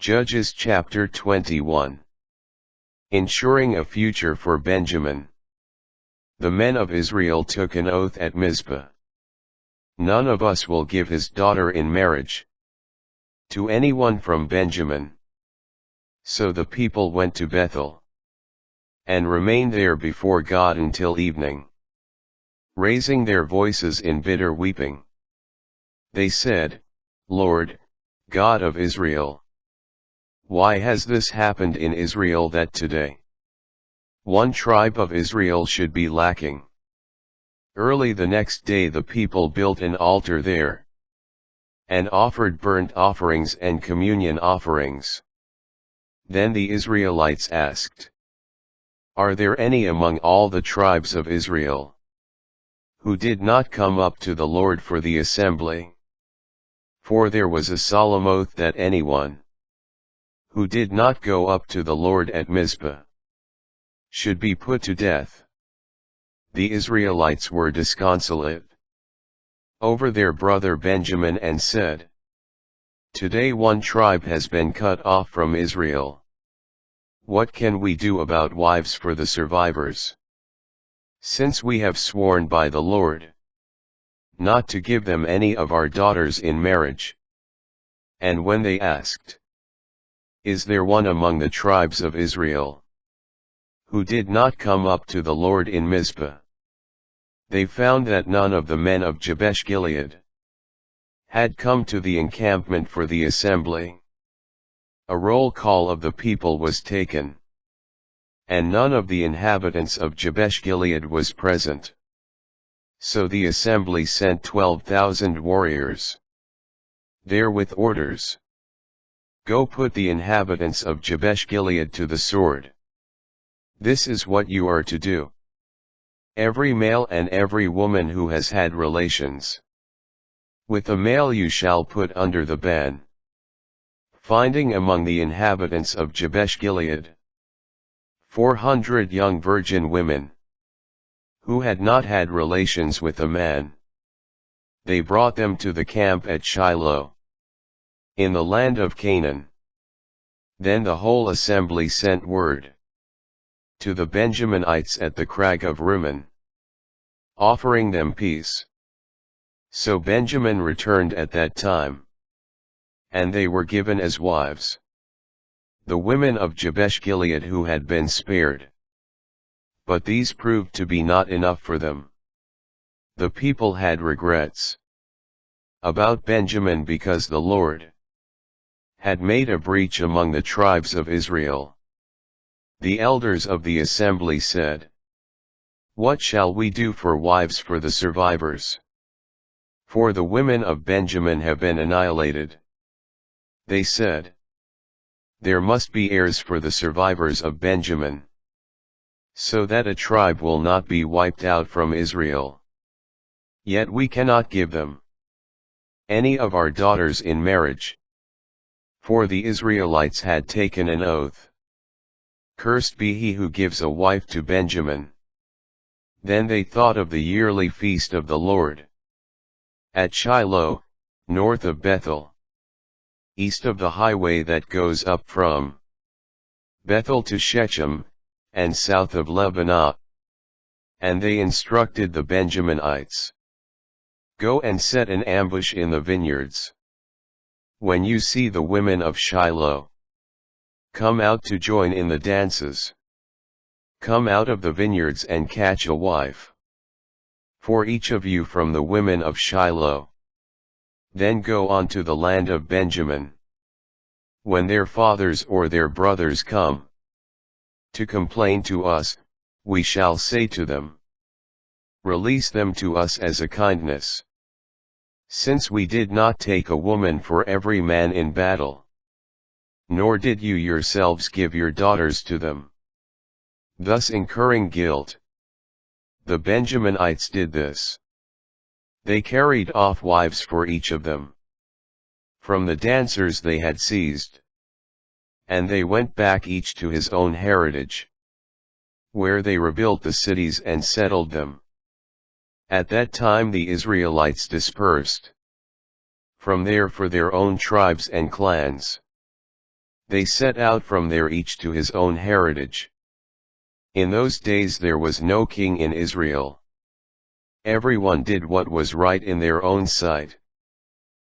Judges chapter 21. Ensuring a future for Benjamin. The men of Israel took an oath at Mizpah. None of us will give his daughter in marriage to anyone from Benjamin. So the people went to Bethel and remained there before God until evening, raising their voices in bitter weeping. They said, "Lord, God of Israel, why has this happened in Israel that today one tribe of Israel should be lacking?" Early the next day the people built an altar there and offered burnt offerings and communion offerings. Then the Israelites asked, "Are there any among all the tribes of Israel who did not come up to the Lord for the assembly?" For there was a solemn oath that anyone who did not go up to the Lord at Mizpah should be put to death. The Israelites were disconsolate over their brother Benjamin and said, "Today one tribe has been cut off from Israel. What can we do about wives for the survivors? Since we have sworn by the Lord not to give them any of our daughters in marriage." And when they asked, "Is there one among the tribes of Israel who did not come up to the Lord in Mizpah?" they found that none of the men of Jabesh Gilead had come to the encampment for the assembly. A roll call of the people was taken, and none of the inhabitants of Jabesh Gilead was present. So the assembly sent 12,000 warriors there with orders, "Go put the inhabitants of Jabesh Gilead to the sword. This is what you are to do. Every male and every woman who has had relations with a male you shall put under the ban." Finding among the inhabitants of Jabesh Gilead 400 young virgin women who had not had relations with a man, they brought them to the camp at Shiloh in the land of Canaan. Then the whole assembly sent word to the Benjaminites at the crag of Rimmon, offering them peace. So Benjamin returned at that time, and they were given as wives the women of Jabesh Gilead who had been spared. But these proved to be not enough for them. The people had regrets about Benjamin because the Lord had made a breach among the tribes of Israel. The elders of the assembly said, "What shall we do for wives for the survivors? For the women of Benjamin have been annihilated." They said, "There must be heirs for the survivors of Benjamin, so that a tribe will not be wiped out from Israel. Yet we cannot give them any of our daughters in marriage." For the Israelites had taken an oath, "Cursed be he who gives a wife to Benjamin." Then they thought of the yearly feast of the Lord at Shiloh, north of Bethel, east of the highway that goes up from Bethel to Shechem, and south of Lebanah. And they instructed the Benjaminites, "Go and set an ambush in the vineyards. When you see the women of Shiloh come out to join in the dances, come out of the vineyards and catch a wife for each of you from the women of Shiloh. Then go on to the land of Benjamin. When their fathers or their brothers come to complain to us, we shall say to them, 'Release them to us as a kindness, since we did not take a woman for every man in battle, nor did you yourselves give your daughters to them,' thus incurring guilt." The Benjaminites did this. They carried off wives for each of them from the dancers they had seized, and they went back each to his own heritage, where they rebuilt the cities and settled them. At that time the Israelites dispersed from there for their own tribes and clans. They set out from there each to his own heritage. In those days there was no king in Israel. Everyone did what was right in their own sight.